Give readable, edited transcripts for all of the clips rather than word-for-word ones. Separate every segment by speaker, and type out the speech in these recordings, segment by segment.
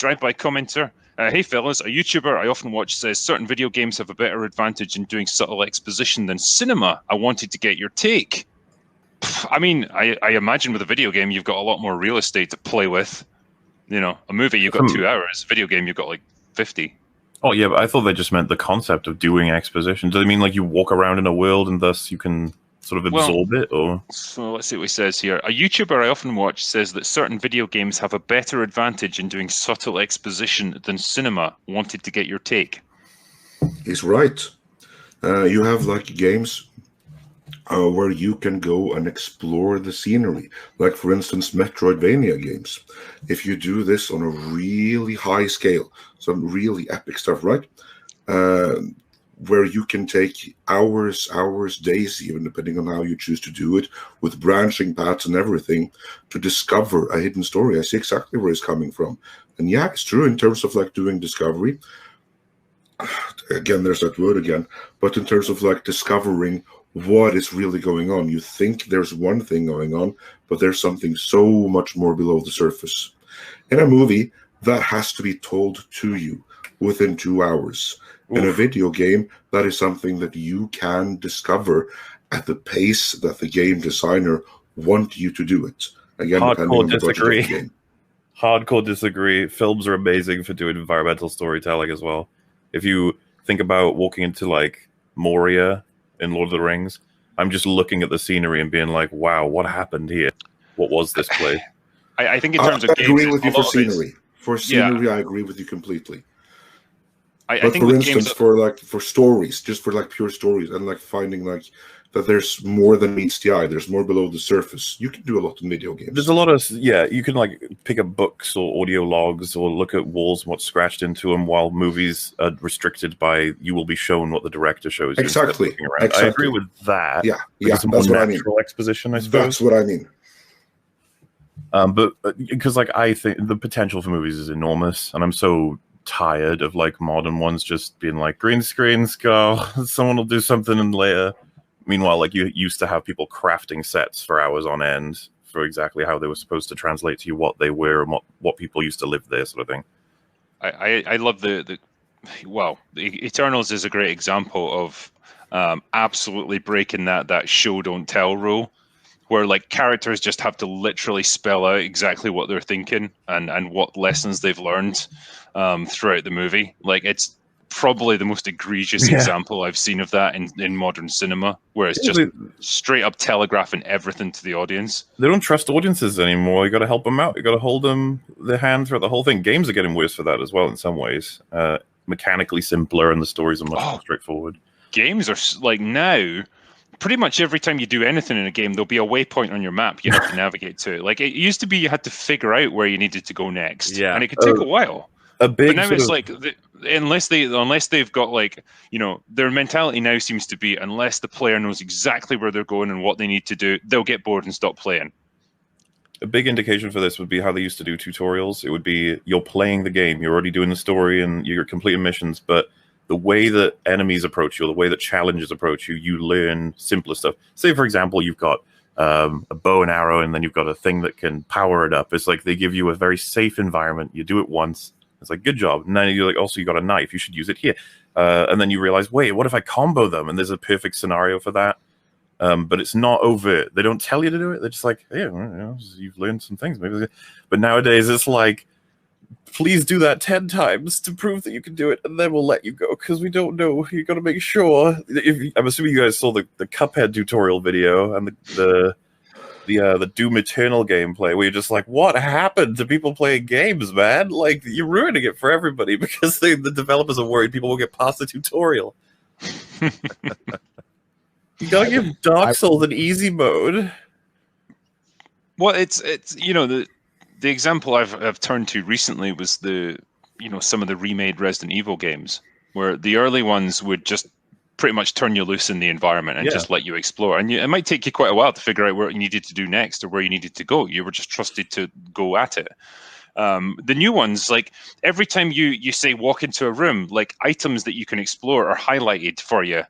Speaker 1: Drive-by commenter. Hey fellas, a YouTuber I often watch says certain video games have a better advantage in doing subtle exposition than cinema. I wanted to get your take. I mean, I imagine with a video game, you've got a lot more real estate to play with. You know, a movie, you've got 2 hours. Video game, you've got like 50.
Speaker 2: Oh, yeah, but I thought they just meant the concept of doing exposition. Do they mean like you walk around in a world and thus you can sort of absorb it? Or
Speaker 1: so let's see what he says here. A YouTuber I often watch says that certain video games have a better advantage in doing subtle exposition than cinema. Wanted to get your take.
Speaker 3: He's right. You have like games where you can go and explore the scenery. Like, for instance, Metroidvania games. If you do this on a really high scale, some really epic stuff, right? Where you can take hours, days, even depending on how you choose to do it, with branching paths and everything, to discover a hidden story. I see exactly where it's coming from. And yeah, it's true in terms of like doing discovery. Again, there's that word again. But in terms of like discovering what is really going on, you think there's one thing going on, but there's something so much more below the surface. In a movie, that has to be told to you within 2 hours. In a video game, that is something that you can discover at the pace that the game designer want you to do it. Again,
Speaker 2: hardcore disagree. Hardcore disagree. Films are amazing for doing environmental storytelling as well. If you think about walking into like Moria in Lord of the Rings, I'm just looking at the scenery and being like, wow, what happened here? What was this place?
Speaker 1: I think in terms of games,
Speaker 3: I agree with you for scenery. For scenery, I agree with you completely. But for instance, for stories, just for like pure stories, and like finding like that there's more than meets the eye, there's more below the surface. You can do a lot in video games.
Speaker 2: There's a lot of, you can like pick up books or audio logs or look at walls and what's scratched into them, while movies are restricted by you will be shown what the director shows you.
Speaker 3: Exactly.
Speaker 2: I agree with that.
Speaker 3: Yeah,
Speaker 2: that's what I mean. Exposition, I suppose.
Speaker 3: That's what I mean.
Speaker 2: But because like I think the potential for movies is enormous, and I'm so tired of like modern ones just being like green screens go, someone will do something and later. Meanwhile, like you used to have people crafting sets for hours on end for exactly how they were supposed to translate to you what they were and what people used to live there, sort of thing.
Speaker 1: I love the Eternals is a great example of absolutely breaking that show don't tell rule, where like characters just have to literally spell out exactly what they're thinking and what lessons they've learned throughout the movie. Like, it's probably the most egregious example I've seen of that in modern cinema, where it's just straight up telegraphing everything to the audience. They
Speaker 2: don't trust audiences anymore. You got to help them out. You got to hold them their hand throughout the whole thing. Games are getting worse for that as well in some ways. Mechanically simpler, and the stories are much more straightforward.
Speaker 1: Games are like now. Pretty much every time you do anything in a game, there'll be a waypoint on your map you have to navigate to. Like, it used to be you had to figure out where you needed to go next, and it could take a while. But now it's like, unless they've got like, their mentality now seems to be, unless the player knows exactly where they're going and what they need to do, they'll get bored and stop playing.
Speaker 2: A big indication for this would be how they used to do tutorials. It would be, you're playing the game, you're already doing the story and you're completing missions, but the way that enemies approach you, or the way that challenges approach you, you learn simpler stuff. Say, for example, you've got a bow and arrow, and then you've got a thing that can power it up. It's like they give you a very safe environment. You do it once. It's like, good job. And then you're like, also, you got a knife. You should use it here. And then you realize, wait, what if I combo them? And there's a perfect scenario for that. But it's not overt. They don't tell you to do it. They're just like, hey, you've learned some things. Maybe. But nowadays, it's like, please do that 10 times to prove that you can do it, and then we'll let you go, because we don't know. You got to make sure. I'm assuming you guys saw the Cuphead tutorial video and the Doom Eternal gameplay, where you're just like, what happened to people playing games, man? Like, you're ruining it for everybody because the developers are worried people will get past the tutorial. You gotta give Dark Souls an easy mode.
Speaker 1: Well, it's the example I've turned to recently was some of the remade Resident Evil games, where the early ones would just pretty much turn you loose in the environment and just let you explore. And it might take you quite a while to figure out what you needed to do next or where you needed to go. You were just trusted to go at it. The new ones, like every time you say walk into a room, like items that you can explore are highlighted for you.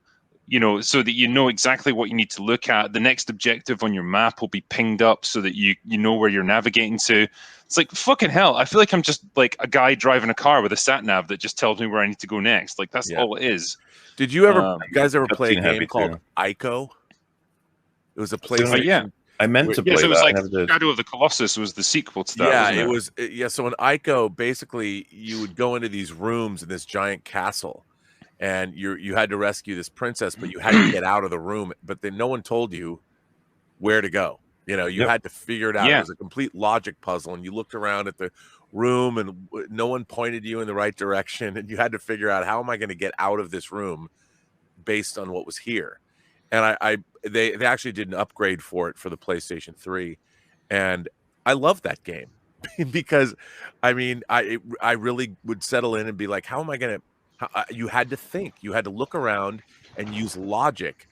Speaker 1: you know, so that you know exactly what you need to look at. The next objective on your map will be pinged up so that you know where you're navigating to. It's like, fucking hell, I feel like I'm just like a guy driving a car with a sat nav that just tells me where I need to go next. Like, that's all it is.
Speaker 4: Did you guys ever play a
Speaker 2: cutscene
Speaker 4: game
Speaker 2: heavy,
Speaker 4: called
Speaker 2: too.
Speaker 4: Ico? It was a PlayStation.
Speaker 1: yeah.
Speaker 2: I meant to play
Speaker 1: Yes, it was
Speaker 2: that.
Speaker 1: like
Speaker 2: I never did.
Speaker 1: Shadow of the Colossus was the sequel to that.
Speaker 4: Yeah,
Speaker 1: wasn't
Speaker 4: it was. Yeah, so in Ico, basically, you would go into these rooms in this giant castle, and you had to rescue this princess, but you had to get out of the room. But then no one told you where to go. You know, you had to figure it out.
Speaker 1: Yeah.
Speaker 4: It was a complete logic puzzle, and you looked around at the room, and no one pointed you in the right direction, and you had to figure out, how am I going to get out of this room based on what was here. And they actually did an upgrade for it for the PlayStation 3, and I love that game because, I mean, I really would settle in and be like, how am I going to? You had to think, you had to look around and use logic,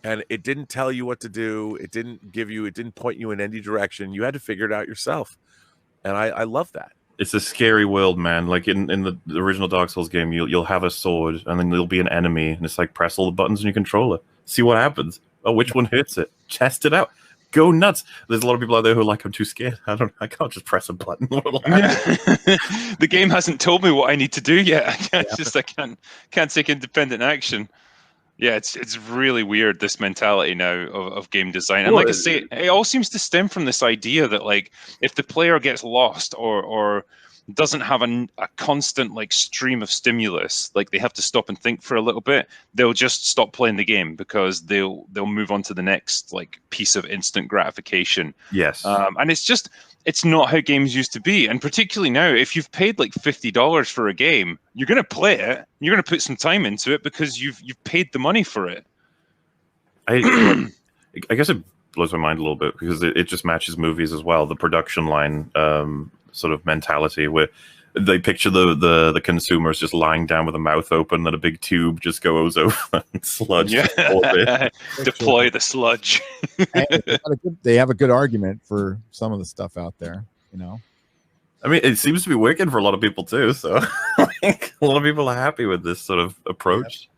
Speaker 4: and it didn't tell you what to do. It didn't point you in any direction. You had to figure it out yourself, and I love that.
Speaker 2: It's a scary world, man. Like in the original Dark Souls game, you'll have a sword, and then there'll be an enemy, and it's like, press all the buttons on your controller, see what happens. Oh, which one hits it? Test it out. Go nuts. There's a lot of people out there who are like, I'm too scared. I can't just press a button.
Speaker 1: The game hasn't told me what I need to do yet. I can't take independent action. Yeah, it's really weird, this mentality now of game design. And like I say, it all seems to stem from this idea that, like, if the player gets lost or doesn't have a constant like stream of stimulus, like they have to stop and think for a little bit, they'll just stop playing the game because they'll move on to the next like piece of instant gratification.
Speaker 2: Yes.
Speaker 1: And it's not how games used to be. And particularly now, if you've paid like $50 for a game, you're going to play it. You're going to put some time into it because you've paid the money for it.
Speaker 2: I guess it blows my mind a little bit because it just matches movies as well. The production line sort of mentality where they picture the consumers just lying down with a mouth open and a big tube just goes over and sludge.
Speaker 1: Yeah. Deploy the sludge.
Speaker 5: They have a good argument for some of the stuff out there, you know.
Speaker 2: I mean, it seems to be working for a lot of people too. So like, a lot of people are happy with this sort of approach.